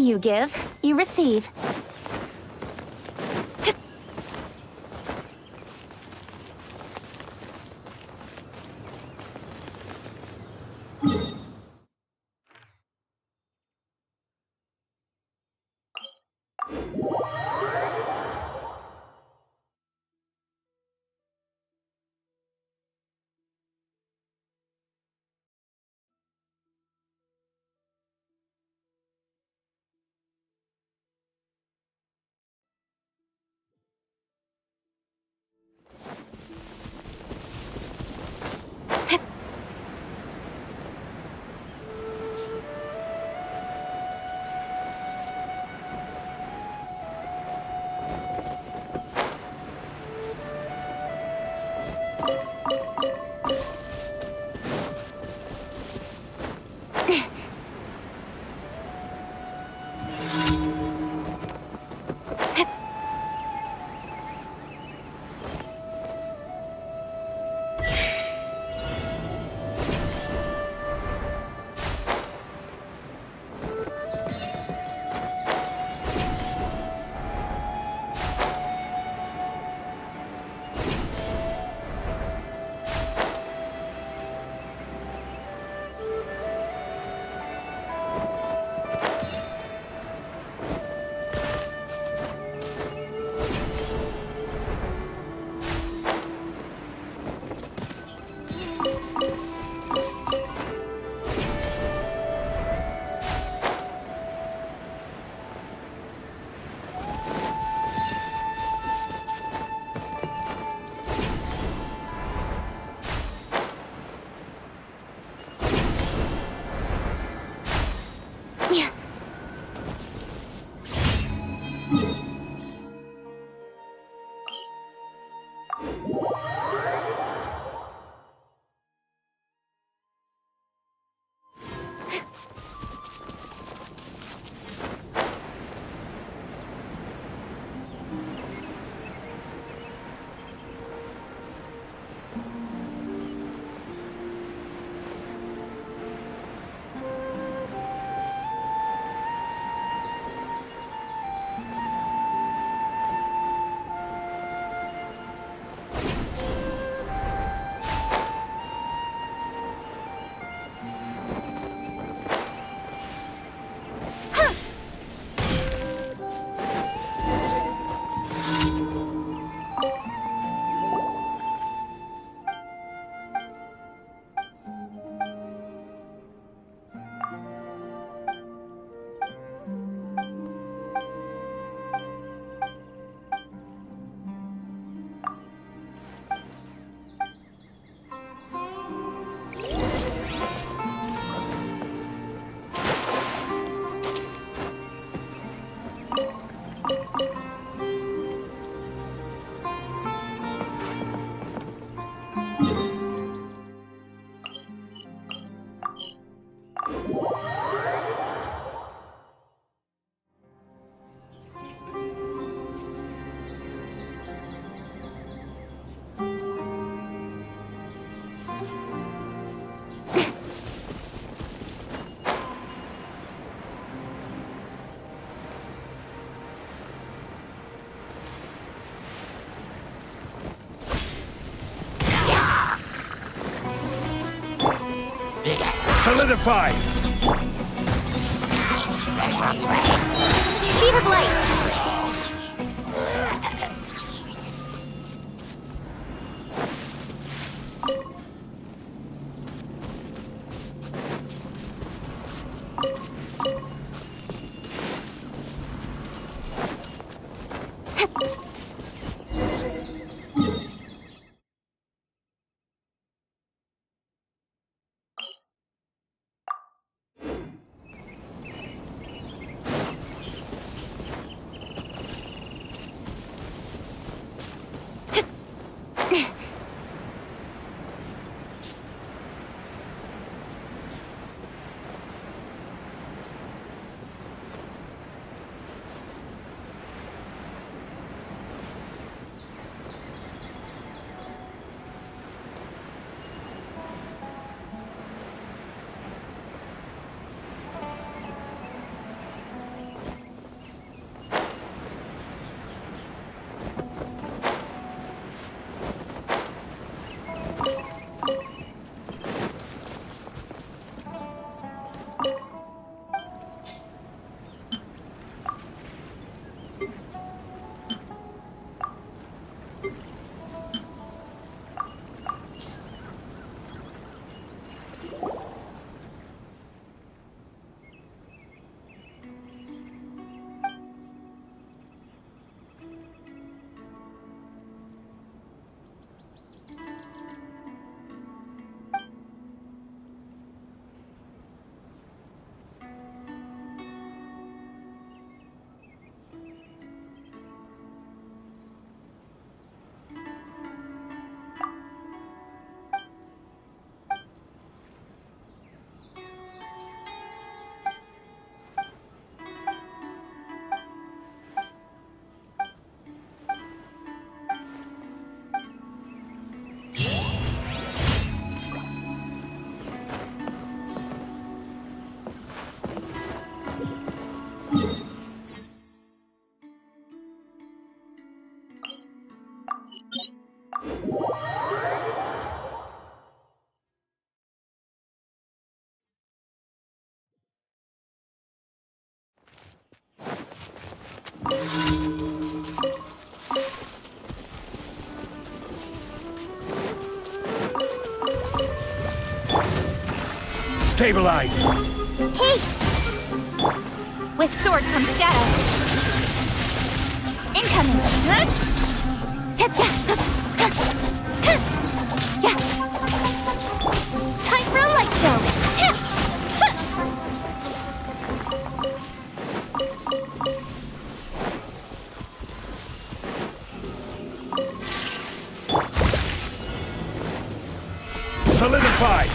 You give, you receive. Solidify! Speed of light! Stabilize! Haste! With sword comes shadow. Incoming! Time for a light show! Solidified!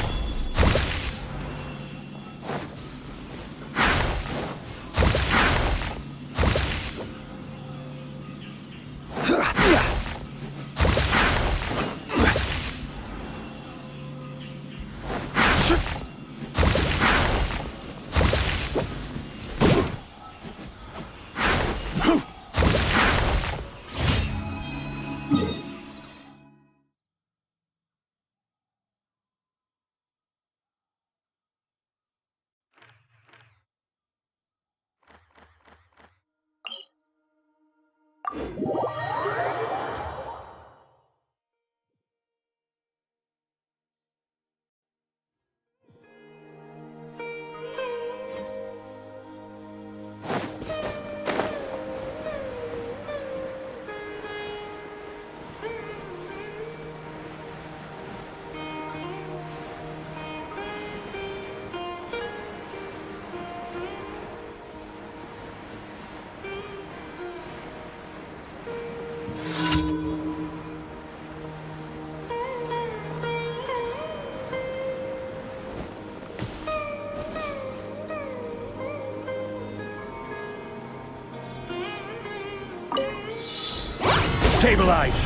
Stabilize!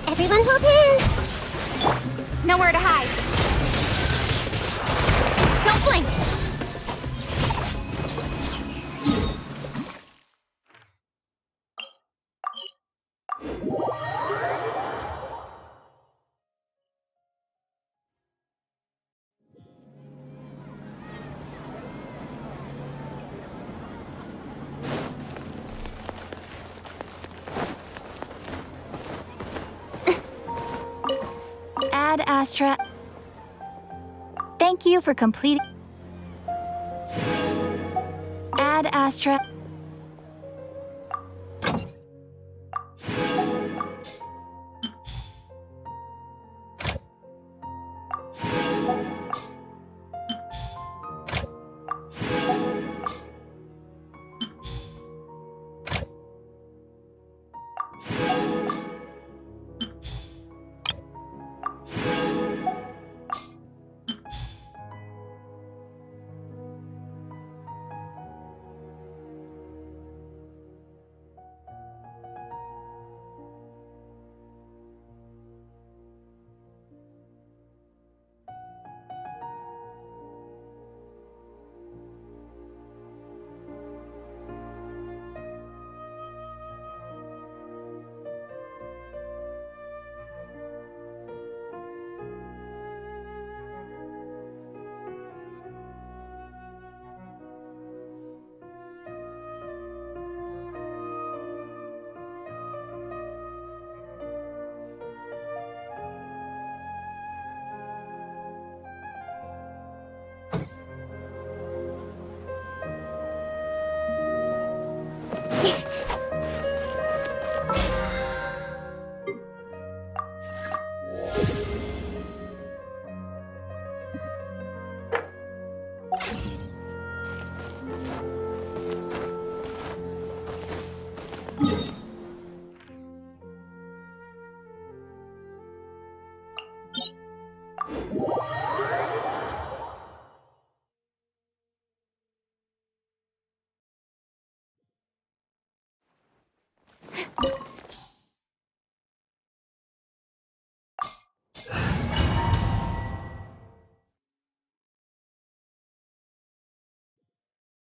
Everyone hold hands! Nowhere to hide. Don't blink! Ad Astra. Thank you for completing. Ad Astra.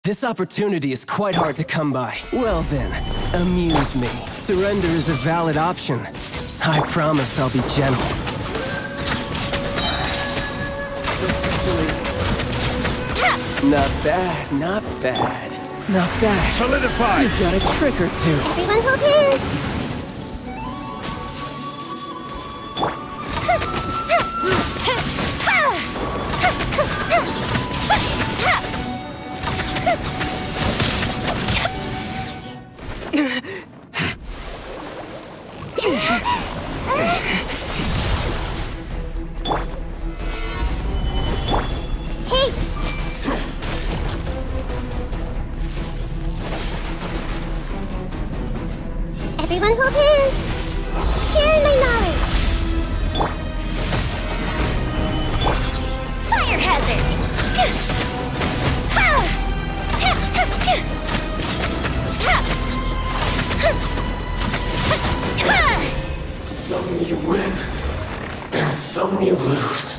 This opportunity is quite hard to come by. Well then, amuse me. Surrender is a valid option. I promise I'll be gentle. Not bad, not bad. Not bad. Solidify! You've got a trick or two. Everyone hold hands! Everyone hold hands. Sharing my knowledge. Fire hazard. Some you win, and some you lose.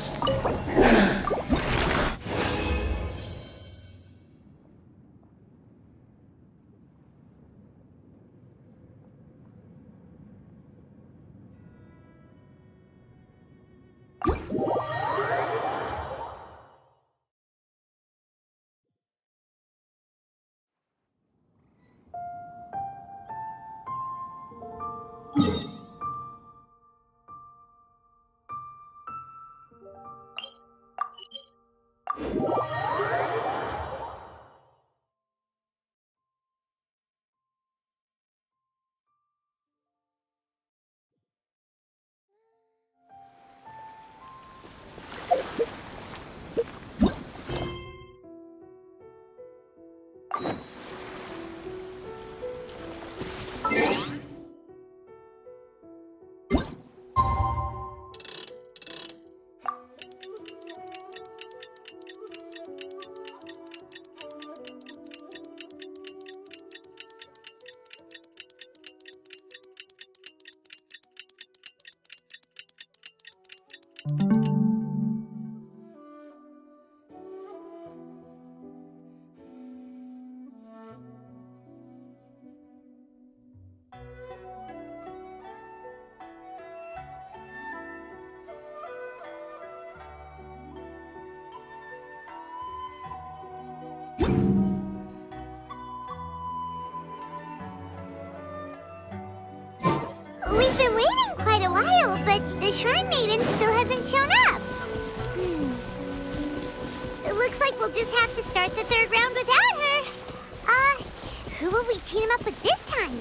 We've been waiting quite a while, but the Shrine Maiden still hasn't shown up. It looks like we'll just have to start the third round without her. Who will we team up with this time?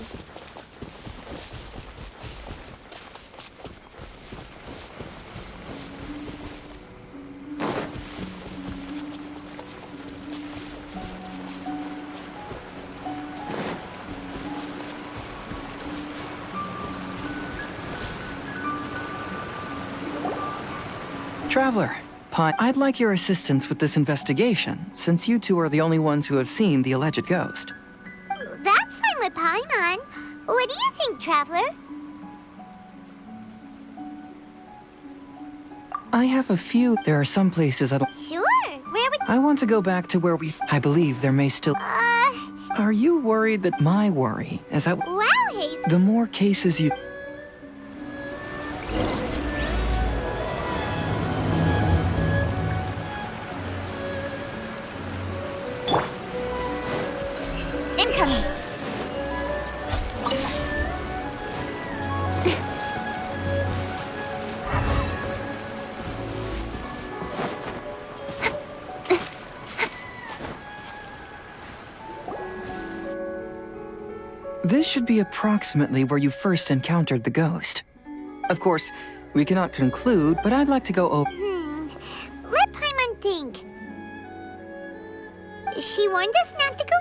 Traveler, Pine, I'd like your assistance with this investigation, since you two are the only ones who have seen the alleged ghost. That's fine with Paimon. What do you think, Traveler? I have a few. There are some places Sure. Where would... I want to go back to where I believe there may still... Are you worried that my worry is that... Wow, Haze. The more cases you... Incoming. This should be approximately where you first encountered the ghost. Of course, we cannot conclude, but I'd like to go over... Let Paimon think. She warned us not to go...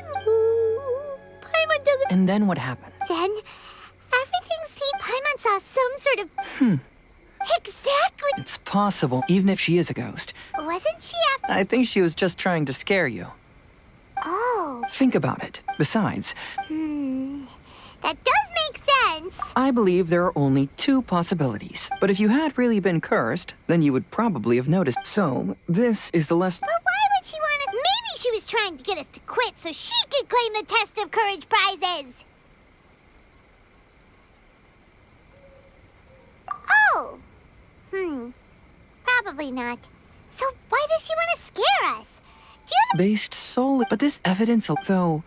Paimon doesn't... And then what happened? Then, everything seemed Paimon saw some sort of... Exactly! It's possible, even if she is a ghost. Wasn't she after... I think she was just trying to scare you. Oh. Think about it. Besides, That does make sense. I believe there are only two possibilities. But if you had really been cursed, then you would probably have noticed. So, this is the less... But why would she want to... Maybe she was trying to get us to quit so she could claim the Test of Courage prizes. Oh. Probably not. So why does she want to scare us? Do you have... Based solely... But this evidence, though...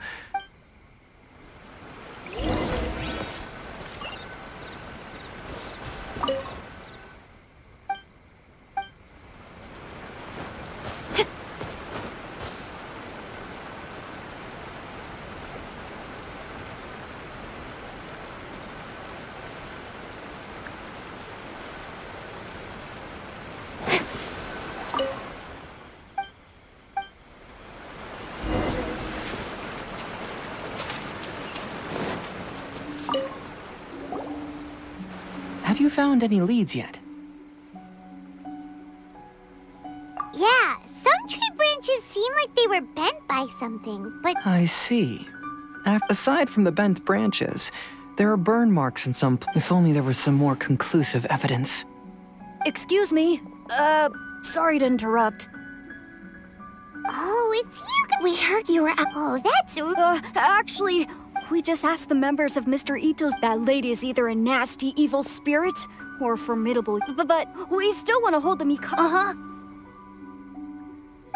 Have you found any leads yet? Yeah, some tree branches seem like they were bent by something, but I see. Aside from the bent branches, there are burn marks in some. If only there was some more conclusive evidence. Excuse me. Sorry to interrupt. oh, it's you. We heard you were. Oh, that's. Actually, we just asked the members of Mr. Ito's that lady is either a nasty, evil spirit or formidable. But we still want to hold them.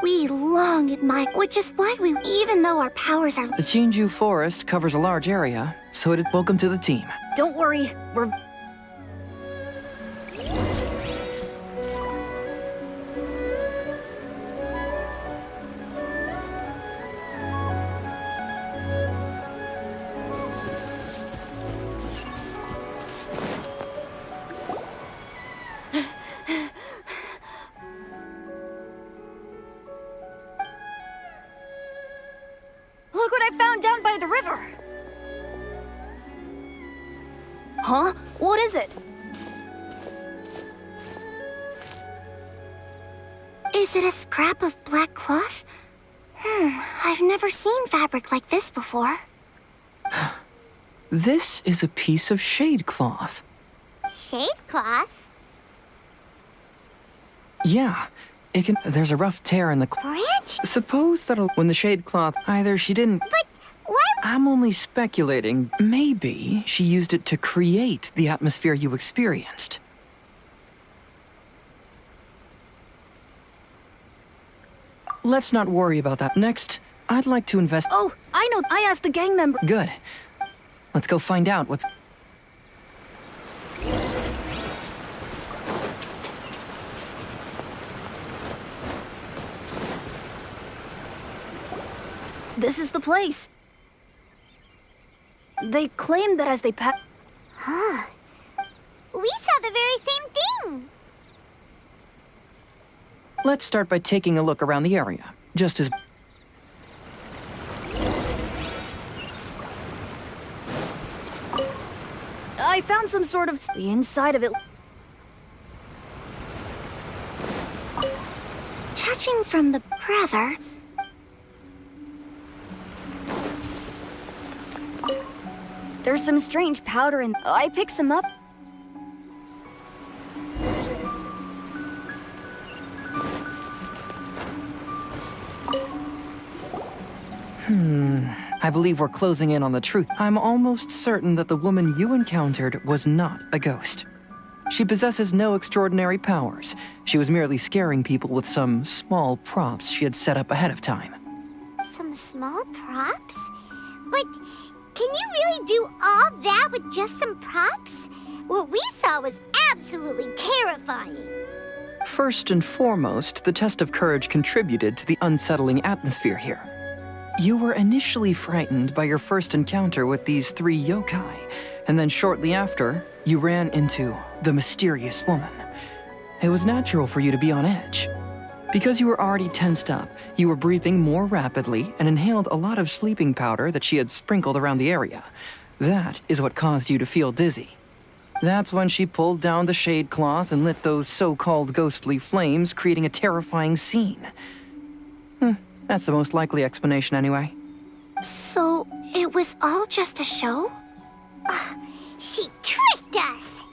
We long admire, which is why we, even though our powers are. The Chinju Forest covers a large area, so welcome to the team. Don't worry, we're. Look what I found down by the river! Huh? What is it? Is it a scrap of black cloth? I've never seen fabric like this before. This is a piece of shade cloth. Shade cloth? Yeah, there's a rough tear in the Branch? Suppose that'll. When the shade cloth. Either she didn't. But what? I'm only speculating. Maybe she used it to create the atmosphere you experienced. Let's not worry about that. Next, I'd like to invest. Oh, I know. I asked the gang member. Good. Let's go find out what's. This is the place. They claim that as they pass. We saw the very same thing. Let's start by taking a look around the area. Just as. I found some sort of. The inside of it. Judging from the brother. There's some strange powder in. I picked some up. I believe we're closing in on the truth. I'm almost certain that the woman you encountered was not a ghost. She possesses no extraordinary powers. She was merely scaring people with some small props she had set up ahead of time. Some small props? But can you really do all that with just some props? What we saw was absolutely terrifying. First and foremost, the test of courage contributed to the unsettling atmosphere here. You were initially frightened by your first encounter with these three yokai, and then shortly after, you ran into the mysterious woman. It was natural for you to be on edge. Because you were already tensed up, you were breathing more rapidly and inhaled a lot of sleeping powder that she had sprinkled around the area. That is what caused you to feel dizzy. That's when she pulled down the shade cloth and lit those so-called ghostly flames, creating a terrifying scene. That's the most likely explanation anyway. So, it was all just a show? She tricked us!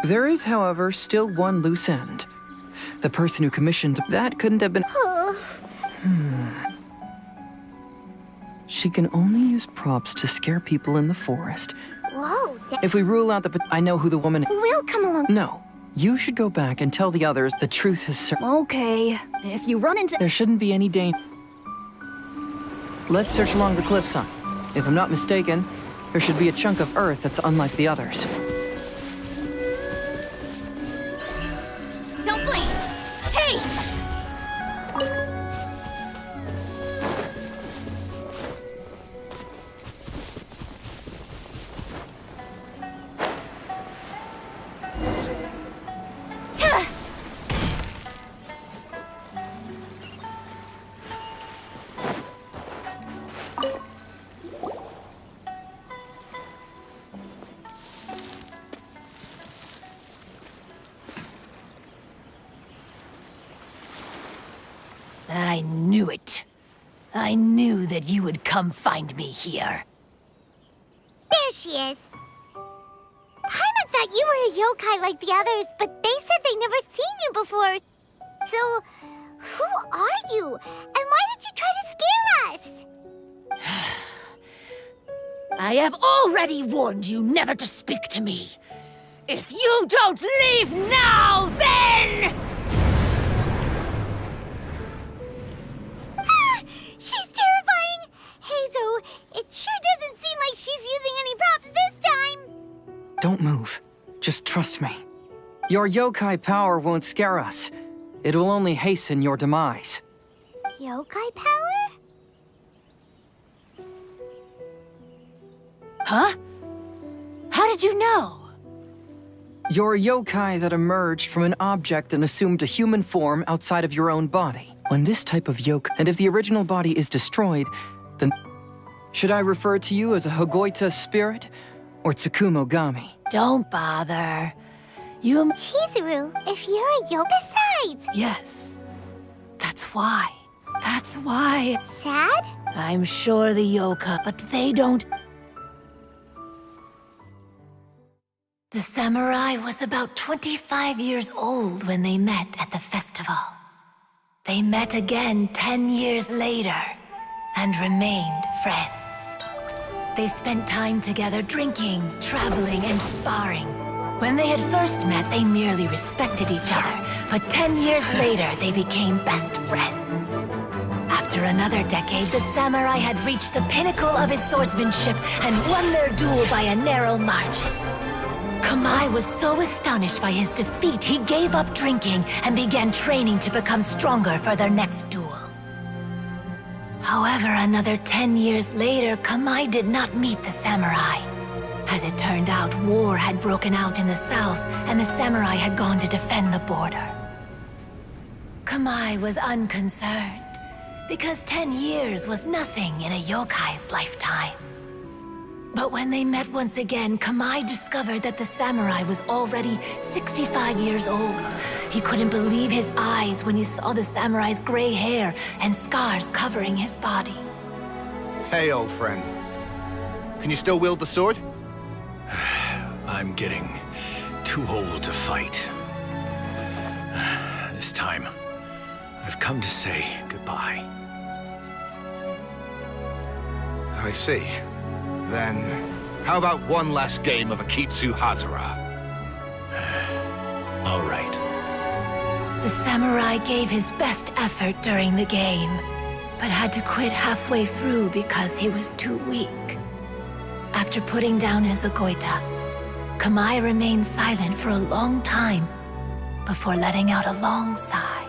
There is, however, still one loose end. The person who commissioned that couldn't have been. She can only use props to scare people in the forest. Whoa, If we rule out I know who the woman. we'll come along. No. You should go back and tell the others the truth is Okay, if you run into. There shouldn't be any danger. Let's search along the cliffside. If I'm not mistaken, there should be a chunk of earth that's unlike the others. Don't blink! Hey! I knew it. I knew that you would come find me here. There she is. Paimon thought you were a yokai like the others, but they said they never seen you before. So, who are you? And why did you try to scare us? I have already warned you never to speak to me. If you don't leave now, then... She's terrifying! Hazel, it sure doesn't seem like she's using any props this time! Don't move. Just trust me. Your yokai power won't scare us. It will only hasten your demise. Yokai power? Huh? How did you know? You're a yokai that emerged from an object and assumed a human form outside of your own body. When this type of yokai, and if the original body is destroyed, then... Should I refer to you as a Hagoita spirit or Tsukumogami? Don't bother. You... Chizuru, if you're a yokai... Besides! Yes. That's why. That's why. Sad? I'm sure the yokai, but they don't... The samurai was about 25 years old when they met at the festival. They met again 10 years later and remained friends. They spent time together drinking, traveling, and sparring. When they had first met, they merely respected each other, but 10 years later, they became best friends. After another decade, the samurai had reached the pinnacle of his swordsmanship and won their duel by a narrow margin. Kamai was so astonished by his defeat, he gave up drinking and began training to become stronger for their next duel. However, another 10 years later, Kamai did not meet the samurai. As it turned out, war had broken out in the south, and the samurai had gone to defend the border. Kamai was unconcerned, because 10 years was nothing in a yokai's lifetime. But when they met once again, Kamai discovered that the samurai was already 65 years old. He couldn't believe his eyes when he saw the samurai's gray hair and scars covering his body. Hey, old friend. Can you still wield the sword? I'm getting too old to fight. This time, I've come to say goodbye. I see. Then, how about one last game of Akitsu Hazara? All right. The samurai gave his best effort during the game, but had to quit halfway through because he was too weak. After putting down his Agoita, Kamai remained silent for a long time before letting out a long sigh.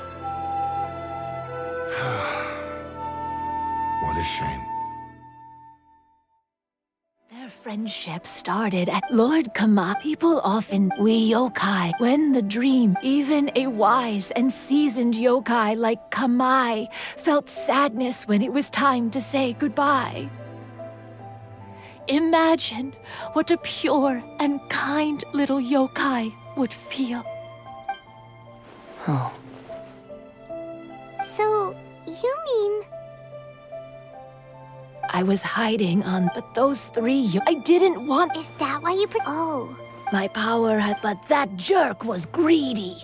What a shame. Their friendship started at Lord Kamai. People often, we yokai, when the dream, even a wise and seasoned yokai like Kamai felt sadness when it was time to say goodbye. Imagine what a pure and kind little yokai would feel. Oh. So, you mean... I was hiding on, but those three, I didn't want... Is that why you... Oh. My power had, but that jerk was greedy.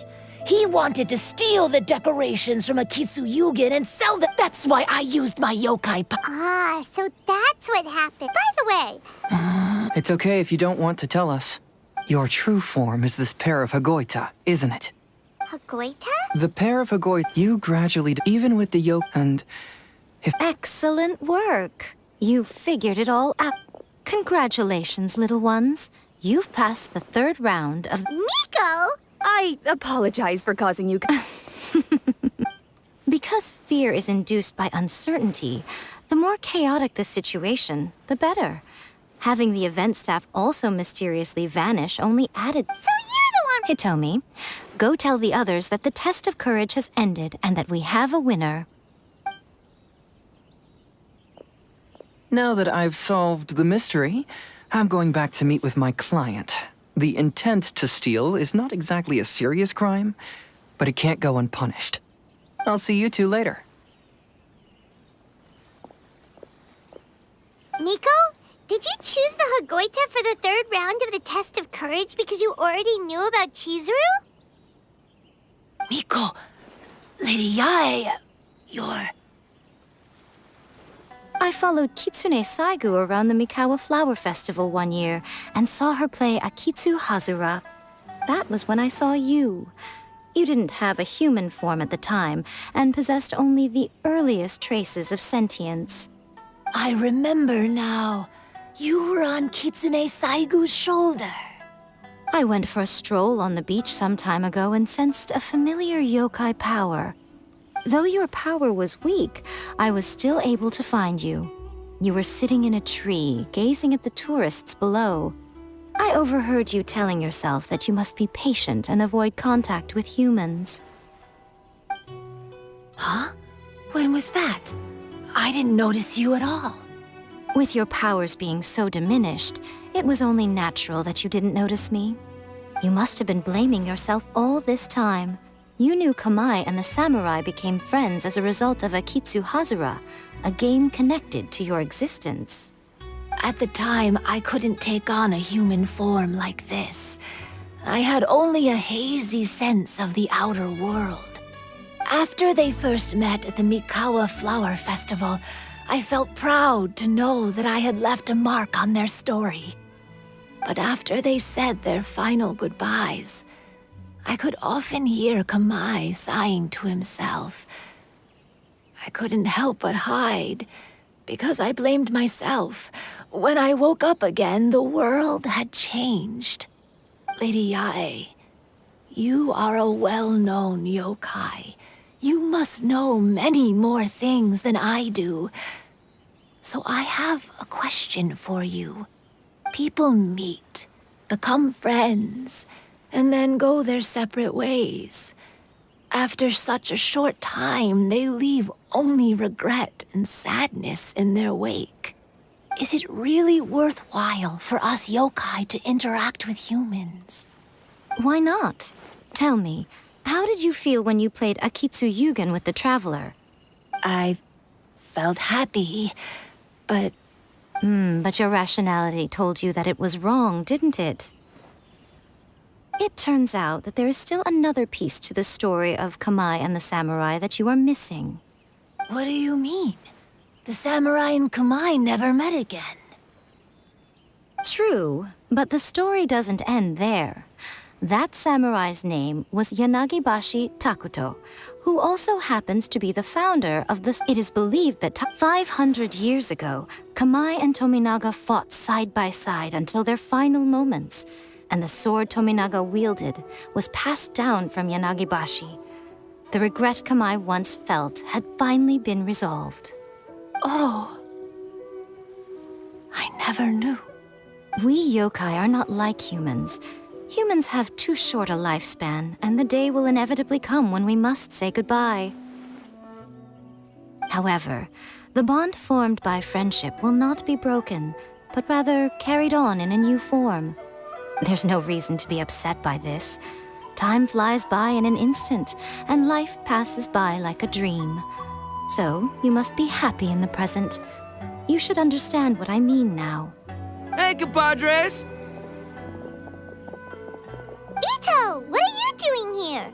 He wanted to steal the decorations from Akitsu Yugen and sell them. That's why I used my yokai Ah, so that's what happened. By the way... It's okay if you don't want to tell us. Your true form is this pair of Hagoita, isn't it? Hagoita? The pair of Hagoita you gradually... Even with the yoke and... Excellent work. You figured it all out. Congratulations, little ones. You've passed the third round of... Miko? I apologize for causing you... Because fear is induced by uncertainty, the more chaotic the situation, the better. Having the event staff also mysteriously vanish only added... So you're the one... Hitomi, go tell the others that the test of courage has ended and that we have a winner. Now that I've solved the mystery, I'm going back to meet with my client. The intent to steal is not exactly a serious crime, but it can't go unpunished. I'll see you two later. to Goita for the third round of the test of courage because you already knew about Chizuru? Miko, Lady Yae, you're... I followed Kitsune Saigu around the Mikawa Flower Festival one year and saw her play Akitsu Hazura. That was when I saw you. You didn't have a human form at the time and possessed only the earliest traces of sentience. I remember now. You were on Kitsune Saigu's shoulder. I went for a stroll on the beach some time ago and sensed a familiar yokai power. Though your power was weak, I was still able to find you. You were sitting in a tree, gazing at the tourists below. I overheard you telling yourself that you must be patient and avoid contact with humans. Huh? When was that? I didn't notice you at all. With your powers being so diminished, it was only natural that you didn't notice me. You must have been blaming yourself all this time. You knew Kamai and the samurai became friends as a result of Akitsu Hazura, a game connected to your existence. At the time, I couldn't take on a human form like this. I had only a hazy sense of the outer world. After they first met at the Mikawa Flower Festival, I felt proud to know that I had left a mark on their story. But after they said their final goodbyes, I could often hear Kamai sighing to himself. I couldn't help but hide, because I blamed myself. When I woke up again, the world had changed. Lady Yae, you are a well-known yokai. You must know many more things than I do. So I have a question for you. People meet, become friends, and then go their separate ways. After such a short time, they leave only regret and sadness in their wake. Is it really worthwhile for us yokai to interact with humans? Why not? Tell me, how did you feel when you played Akitsu Yugen with the Traveler? I felt happy, but... But your rationality told you that it was wrong, didn't it? It turns out that there is still another piece to the story of Kamai and the samurai that you are missing. What do you mean? The samurai and Kamai never met again. True, but the story doesn't end there. That samurai's name was Yanagibashi Takuto, who also happens to be the founder of the... It is believed that 500 years ago, Kamai and Tominaga fought side by side until their final moments, and the sword Tominaga wielded was passed down from Yanagibashi. The regret Kamai once felt had finally been resolved. Oh. I never knew. We yokai are not like humans. Humans have too short a lifespan, and the day will inevitably come when we must say goodbye. However, the bond formed by friendship will not be broken, but rather carried on in a new form. There's no reason to be upset by this. Time flies by in an instant, and life passes by like a dream. So, you must be happy in the present. You should understand what I mean now. Hey, compadres! Ito, what are you doing here?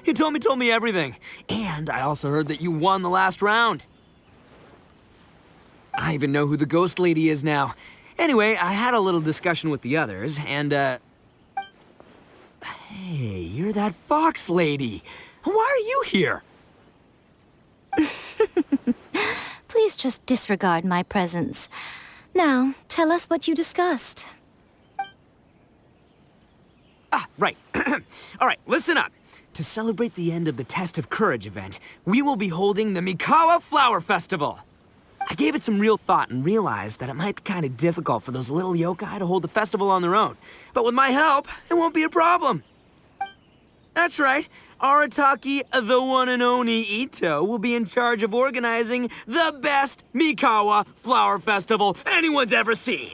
You told me everything. And I also heard that you won the last round. I even know who the ghost lady is now. Anyway, I had a little discussion with the others, and, Hey, you're that fox lady. Why are you here? Please just disregard my presence. Now, tell us what you discussed. Ah, right. All right, listen up. To celebrate the end of the Test of Courage event, we will be holding the Mikawa Flower Festival. I gave it some real thought and realized that it might be kind of difficult for those little yokai to hold the festival on their own. But with my help, it won't be a problem. That's right. Arataki, the one and only Ito, will be in charge of organizing the best Mikawa Flower Festival anyone's ever seen.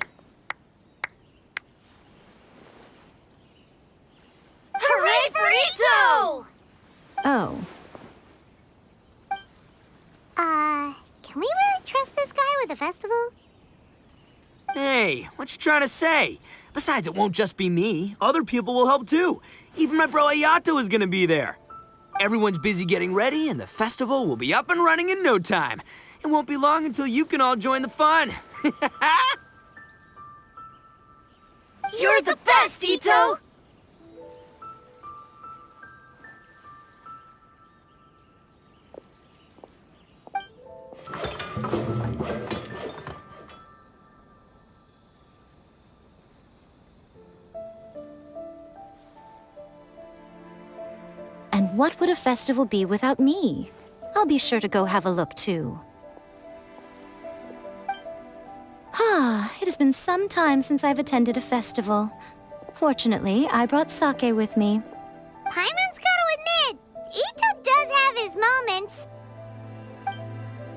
Hooray for Ito! Oh, Can we really trust this guy with the festival? Hey, what you trying to say? Besides, it won't just be me. Other people will help too. Even my bro Ayato is gonna be there. Everyone's busy getting ready, and the festival will be up and running in no time. It won't be long until you can all join the fun. You're the best, Ito! And what would a festival be without me? I'll be sure to go have a look too. It has been some time since I've attended a festival. Fortunately, I brought sake with me. Paimon's gotta admit, Ito does have his moments.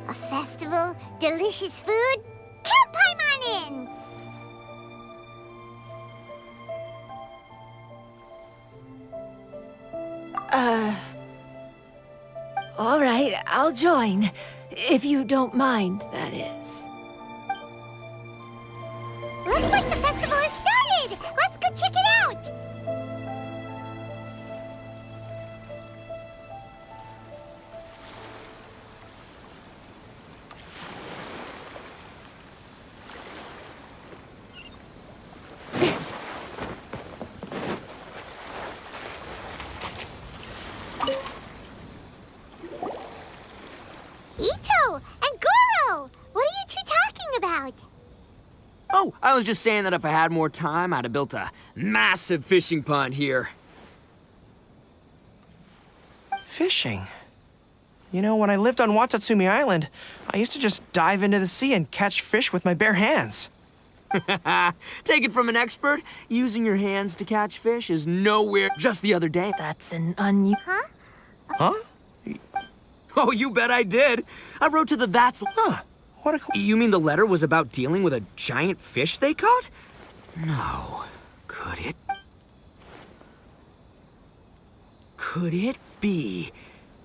A festival, delicious food, count Paimon in! All right, I'll join. If you don't mind, that is. Looks like the festival has started! Let's go check it out! Ito and Goro! What are you two talking about? Oh, I was just saying that if I had more time, I'd have built a massive fishing pond here. Fishing? You know, when I lived on Watatsumi Island, I used to just dive into the sea and catch fish with my bare hands. Take it from an expert, using your hands to catch fish is nowhere. Just the other day. That's an unusual. Huh? Oh, you bet I did. I wrote to the That's. Huh. What a You mean the letter was about dealing with a giant fish they caught? No. Could it? Could it be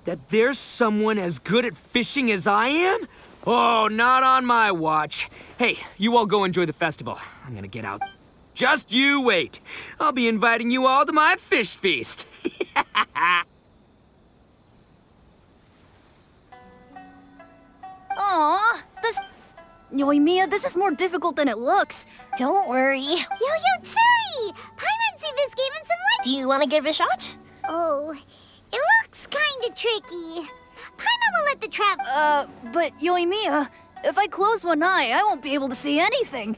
that there's someone as good at fishing as I am? Oh, not on my watch. Hey, you all go enjoy the festival. I'm gonna get out. Just you wait. I'll be inviting you all to my fish feast. Aww, Yoimiya, this is more difficult than it looks. Don't worry. Yo-Yo Tsuri! Paimon see this game in some light. Do you want to give it a shot? Oh, it looks kinda tricky. Paimon will let the trap. But Yoimiya, if I close one eye, I won't be able to see anything.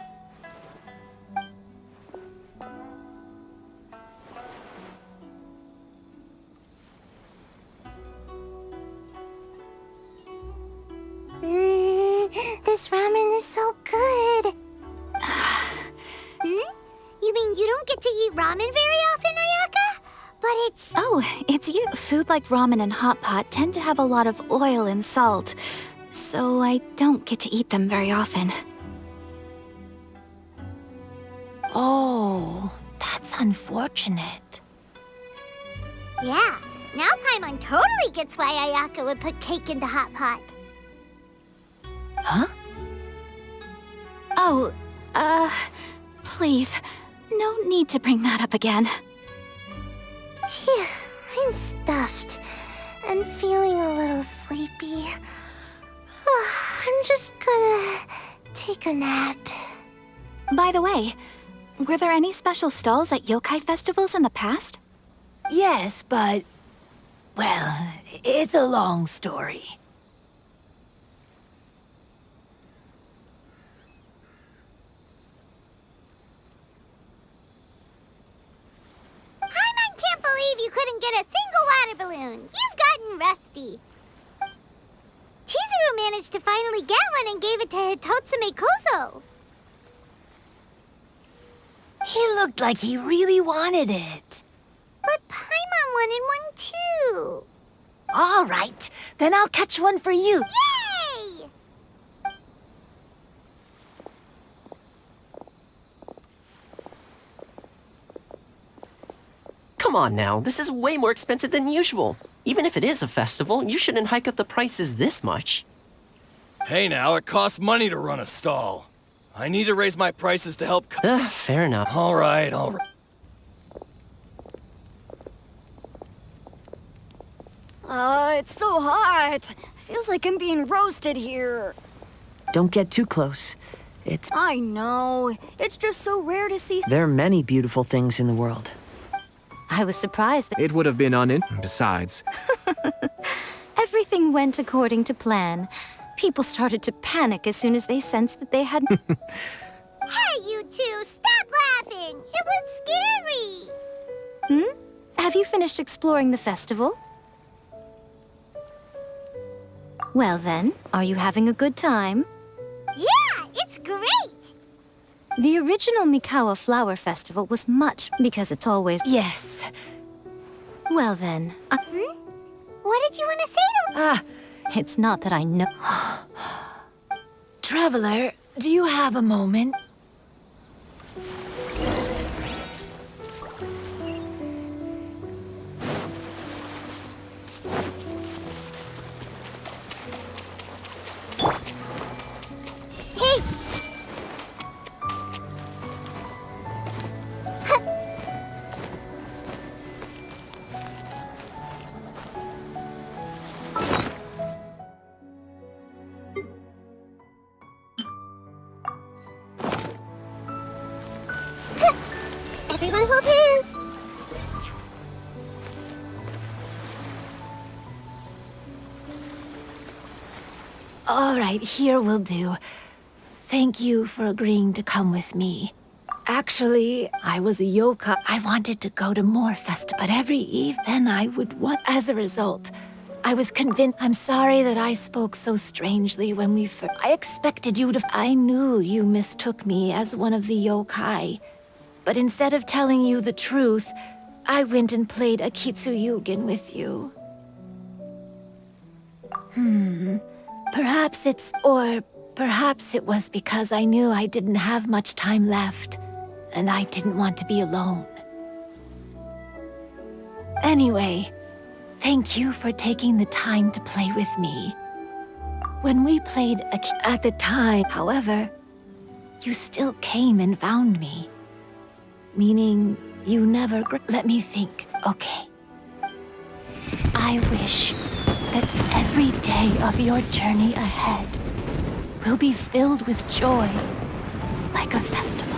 This ramen is so good. You mean you don't get to eat ramen very often, Ayaka? But it's... Oh, it's you. Food like ramen and hot pot tend to have a lot of oil and salt, so I don't get to eat them very often. Oh, that's unfortunate. Yeah, now Paimon totally gets why Ayaka would put cake in the hot pot. Huh? Oh, please. No need to bring that up again. Phew, I'm stuffed and feeling a little sleepy. I'm just gonna take a nap. By the way, were there any special stalls at yokai festivals in the past? Yes, but... well, it's a long story. Paimon can't believe you couldn't get a single water balloon. You've gotten rusty. Chizuru managed to finally get one and gave it to Hitotsume Kozo. He looked like he really wanted it. But Paimon wanted one too. All right, then I'll catch one for you. Yay! Come on now, this is way more expensive than usual. Even if it is a festival, you shouldn't hike up the prices this much. Hey now, it costs money to run a stall. I need to raise my prices to help. Fair enough. All right, all right. It's so hot. Feels like I'm being roasted here. Don't get too close. I know. It's just so rare to see. There are many beautiful things in the world. I was surprised that It would have been Besides, everything went according to plan. People started to panic as soon as they sensed that they had... Hey, you two, stop laughing! It was scary! Have you finished exploring the festival? Well then, are you having a good time? Yeah, it's great! The original Mikawa Flower Festival was much because it's always... Yes. Well then, What did you want to say to it's not that I know... Traveler, do you have a moment? Hey! Everyone hold hands! All right, here will do. Thank you for agreeing to come with me. Actually, I was a yokai. I wanted to go to more festa, but every eve then I would want. As a result, I was convinced. I'm sorry that I spoke so strangely when we first. I expected you to. I knew you mistook me as one of the yokai. But instead of telling you the truth, I went and played a Kitsuyugen with you. Perhaps it's... Or perhaps it was because I knew I didn't have much time left, and I didn't want to be alone. Anyway, thank you for taking the time to play with me. When we played at the time, however, you still came and found me. Meaning, you never... Let me think. Okay. I wish that every day of your journey ahead will be filled with joy, like a festival.